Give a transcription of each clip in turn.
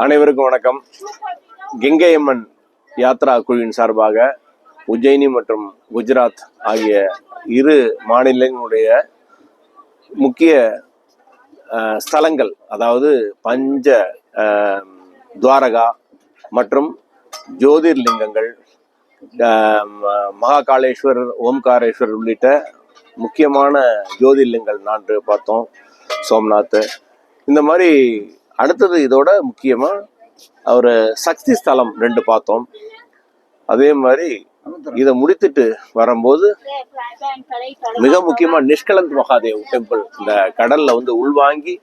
அனைவருக்கும் வணக்கம். கெங்கையம்மன் யாத்ரா குழுவின் சார்பாக உஜ்ஜயினி மற்றும் குஜராத் ஆகிய இரு மாநிலங்களுடைய முக்கிய ஸ்தலங்கள், அதாவது பஞ்ச துவாரகா மற்றும் ஜோதிர்லிங்கங்கள், மகாகாலேஸ்வரர், ஓம்காரேஸ்வரர் உள்ளிட்ட முக்கியமான ஜோதிர்லிங்கங்கள் 4 பார்த்தோம். சோம்நாத், இந்த மாதிரி. அடுத்தது இதோட முக்கியமா ஒரு சக்தி ஸ்தலம் 2 பார்த்தோம். அதே மாதிரி இதை முடித்துட்டு வரும்போது மிக முக்கியமா நிஷ்கலந்த் மகாதேவ் டெம்பிள், இந்த கடல்ல உள்வாங்கி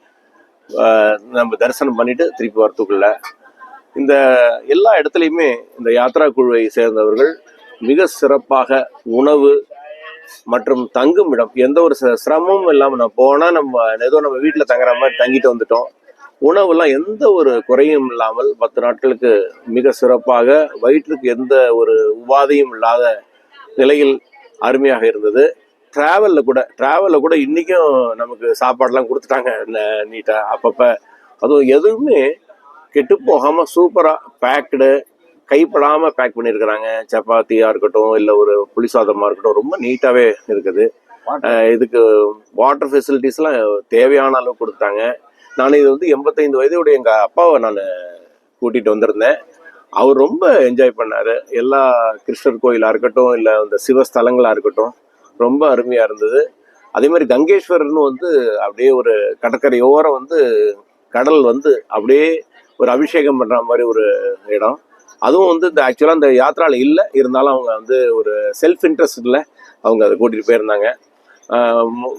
நம்ம தரிசனம் பண்ணிட்டு திருப்பி வரத்துக்குள்ள இந்த எல்லா இடத்துலையுமே இந்த யாத்ரா குழுவை சேர்ந்தவர்கள் மிக சிறப்பாக உணவு மற்றும் தங்கும் இடம் எந்த ஒரு சிரமமும் இல்லாமல் நம்ம போனால் நம்ம வீட்டில் தங்குற மாதிரி தங்கிட்டு வந்துட்டோம். உணவுலாம் எந்த ஒரு குறையும் இல்லாமல் 10 நாட்களுக்கு மிக சிறப்பாக, வயிற்றுக்கு எந்த ஒரு உபாதையும் இல்லாத நிலையில் அருமையாக இருந்தது. டிராவலில் கூட இன்றைக்கும் நமக்கு சாப்பாடெலாம் கொடுத்துட்டாங்க நீட்டாக அப்பப்போ. அதுவும் எதுவுமே கெட்டு போகாமல் சூப்பராக பேக்டு, கைப்படாமல் பேக் பண்ணியிருக்கிறாங்க. சப்பாத்தியாக இருக்கட்டும், இல்லை ஒரு புளிசாதமாக இருக்கட்டும், ரொம்ப நீட்டாகவே இருக்குது. இதுக்கு வாட்டர் ஃபெசிலிட்டிஸ்லாம் தேவையான அளவு கொடுத்தாங்க. நான் இது 85 வயதுடைய எங்கள் அப்பாவை நான் கூட்டிகிட்டு வந்திருந்தேன். அவர் ரொம்ப என்ஜாய் பண்ணார். எல்லா கிருஷ்ணர் கோயிலாக இருக்கட்டும், இல்லை இந்த சிவஸ்தலங்களாக இருக்கட்டும், ரொம்ப அருமையாக இருந்தது. அதே மாதிரி கங்கேஸ்வரர்னு அப்படியே ஒரு கடற்கரையோரம் கடல் அப்படியே ஒரு அபிஷேகம் பண்ணுற மாதிரி ஒரு இடம். அதுவும் இந்த ஆக்சுவலாக அந்த யாத்திராவில் இல்லை, இருந்தாலும் அவங்க ஒரு செல்ஃப் இன்ட்ரெஸ்டில் அவங்க அதை கூட்டிகிட்டு போயிருந்தாங்க.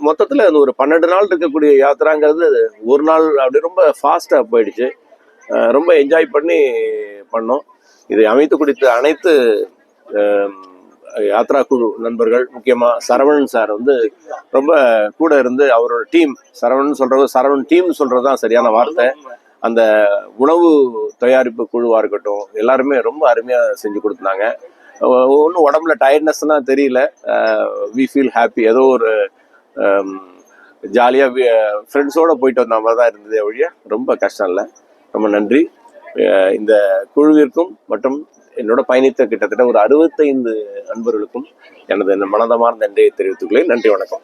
மொத்தத்தில் ஒரு 12 நாள் இருக்கக்கூடிய யாத்திராங்கிறது ஒரு நாள் அப்படி ரொம்ப ஃபாஸ்ட்டாக போயிடுச்சு. ரொம்ப என்ஜாய் பண்ணோம். இதை அமைத்து கொடுத்த அனைத்து யாத்ரா குழு நண்பர்கள், முக்கியமாக சரவணன் சார் ரொம்ப கூட இருந்து அவரோட டீம், சரவணன் டீம் சொல்கிறது தான் சரியான வார்த்தை. அந்த உணவு தயாரிப்பு குழுவாக இருக்கட்டும், எல்லாருமே ரொம்ப அருமையாக செஞ்சு கொடுத்தாங்க. ஒன்றும் உடம்புல டயர்ட்னஸ்லாம் தெரியல. We feel happy. ஏதோ ஒரு ஜாலியாக ஃப்ரெண்ட்ஸோடு போயிட்டு வந்த மாதிரி தான் இருந்ததே ஒழிய ரொம்ப கஷ்டம் இல்லை. ரொம்ப நன்றி இந்த குழுவிற்கும் மற்றும் என்னோட பயணித்த கிட்டத்தட்ட ஒரு 65 நண்பர்களுக்கும் எனது மனதமார்ந்த நன்றியை தெரிவித்துக்கொள்ளேன். நன்றி, வணக்கம்.